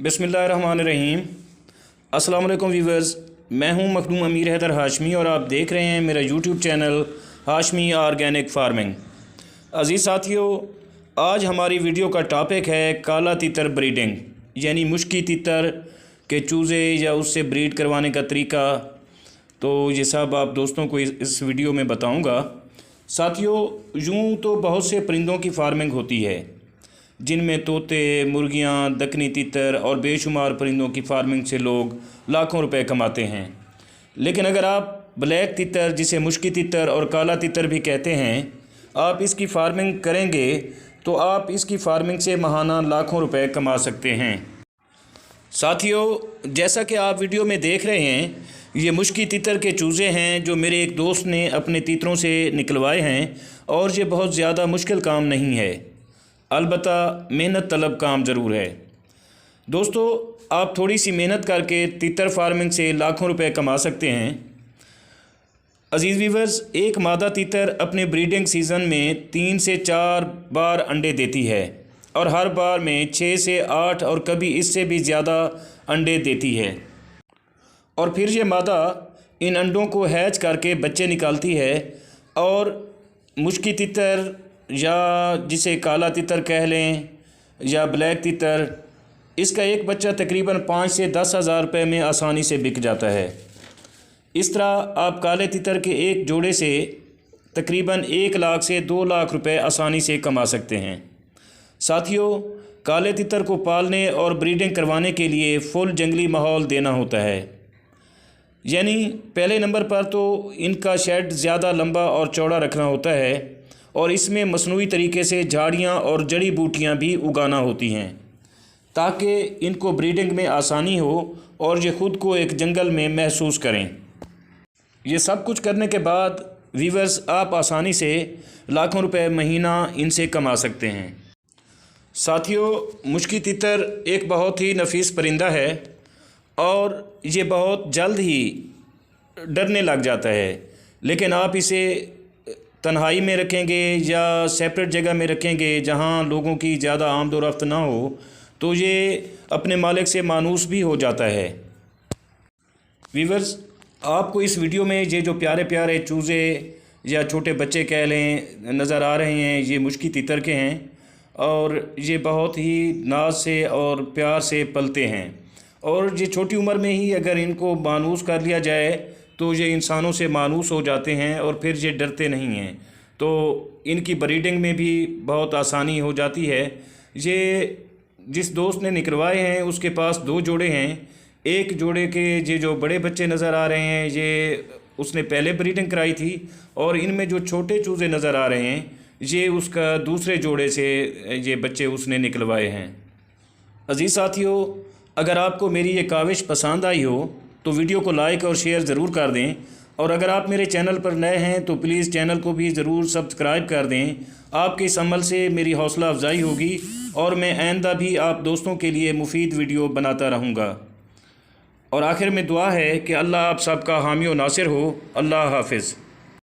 बिस्मिल्लाहिर्रहमानिर्रहीम। अस्सलाम वालेकुम व्यूवर्स, मैं हूं मखदूम अमीर हैदर हाशमी और आप देख रहे हैं मेरा YouTube channel Hashmi organic farming. अज़ीज़ साथियों, आज हमारी वीडियो का टॉपिक है काला तितर ब्रीडिंग, यानी मुश्की तितर के चूज़े या उससे ब्रीड करवाने का तरीका। तो ये सब आप दोस्तों को इस वीडियो में बताऊंगा। साथियों, यूँ तो बहुत से परिंदों की फार्मिंग होती है, जिनमें तोते, मुर्गियां, दक्कनी तितर और बेशुमार परिंदों की फार्मिंग से लोग लाखों रुपए कमाते हैं। लेकिन अगर आप ब्लैक तितर, जिसे मुश्की तितर और काला तितर भी कहते हैं, आप इसकी फार्मिंग करेंगे तो आप इसकी फार्मिंग से माहाना लाखों रुपए कमा सकते हैं। साथियों, जैसा कि आप वीडियो में देख रहे हैं, ये मुश्की तितर के चूज़े हैं जो मेरे एक दोस्त ने अपने तितरों से निकलवाए हैं। और ये बहुत ज़्यादा मुश्किल काम नहीं है, अलबत्ता मेहनत तलब काम ज़रूर है। दोस्तों, आप थोड़ी सी मेहनत करके तितर फार्मिंग से लाखों रुपए कमा सकते हैं। अज़ीज़ व्यूवर्स, एक मादा तितर अपने ब्रीडिंग सीज़न में 3 से 4 बार अंडे देती है और हर बार में 6 से 8 और कभी इससे भी ज़्यादा अंडे देती है। और फिर ये मादा इन अंडों को हैच करके बच्चे निकालती है। और मुश्की तितर या जिसे काला तितर कह लें या ब्लैक तितर, इसका एक बच्चा तकरीबन 5 से 10 हज़ार रुपये में आसानी से बिक जाता है। इस तरह आप काले तितर के एक जोड़े से तकरीबन 1 लाख से 2 लाख रुपए आसानी से कमा सकते हैं। साथियों, काले तितर को पालने और ब्रीडिंग करवाने के लिए फुल जंगली माहौल देना होता है। यानी पहले नंबर पर तो इनका शेड ज़्यादा लंबा और चौड़ा रखना होता है और इसमें मसनूई तरीके से झाड़ियाँ और जड़ी बूटियाँ भी उगाना होती हैं, ताकि इनको ब्रीडिंग में आसानी हो और ये ख़ुद को एक जंगल में महसूस करें। ये सब कुछ करने के बाद व्यूवर्स, आप आसानी से लाखों रुपए महीना इनसे कमा सकते हैं। साथियों, मुश्की तितर एक बहुत ही नफीस परिंदा है और ये बहुत जल्द ही डरने लग जाता है। लेकिन आप इसे तन्हाई में रखेंगे या सेपरेट जगह में रखेंगे जहां लोगों की ज़्यादा आमद व रफ्त ना हो, तो ये अपने मालिक से मानूस भी हो जाता है। व्यूवर्स, आपको इस वीडियो में ये जो प्यारे प्यारे चूज़े या छोटे बच्चे कह लें नज़र आ रहे हैं, ये मुश्की तितर के हैं और ये बहुत ही नाज से और प्यार से पलते हैं। और ये छोटी उम्र में ही अगर इनको मानूस कर लिया जाए तो ये इंसानों से मानूस हो जाते हैं और फिर ये डरते नहीं हैं। तो इनकी ब्रीडिंग में भी बहुत आसानी हो जाती है। ये जिस दोस्त ने निकलवाए हैं उसके पास 2 जोड़े हैं। एक जोड़े के ये जो बड़े बच्चे नज़र आ रहे हैं, ये उसने पहले ब्रीडिंग कराई थी। और इनमें जो छोटे चूज़े नज़र आ रहे हैं, ये उसका दूसरे जोड़े से ये बच्चे उसने निकलवाए हैं। अज़ीज़ साथियों, अगर आपको मेरी ये काविश पसंद आई हो तो वीडियो को लाइक और शेयर ज़रूर कर दें। और अगर आप मेरे चैनल पर नए हैं तो प्लीज़ चैनल को भी ज़रूर सब्सक्राइब कर दें। आपके इस अमल से मेरी हौसला अफजाई होगी और मैं आइंदा भी आप दोस्तों के लिए मुफीद वीडियो बनाता रहूँगा। और आखिर में दुआ है कि अल्लाह आप सबका हामी व नासिर हो। अल्लाह हाफिज़।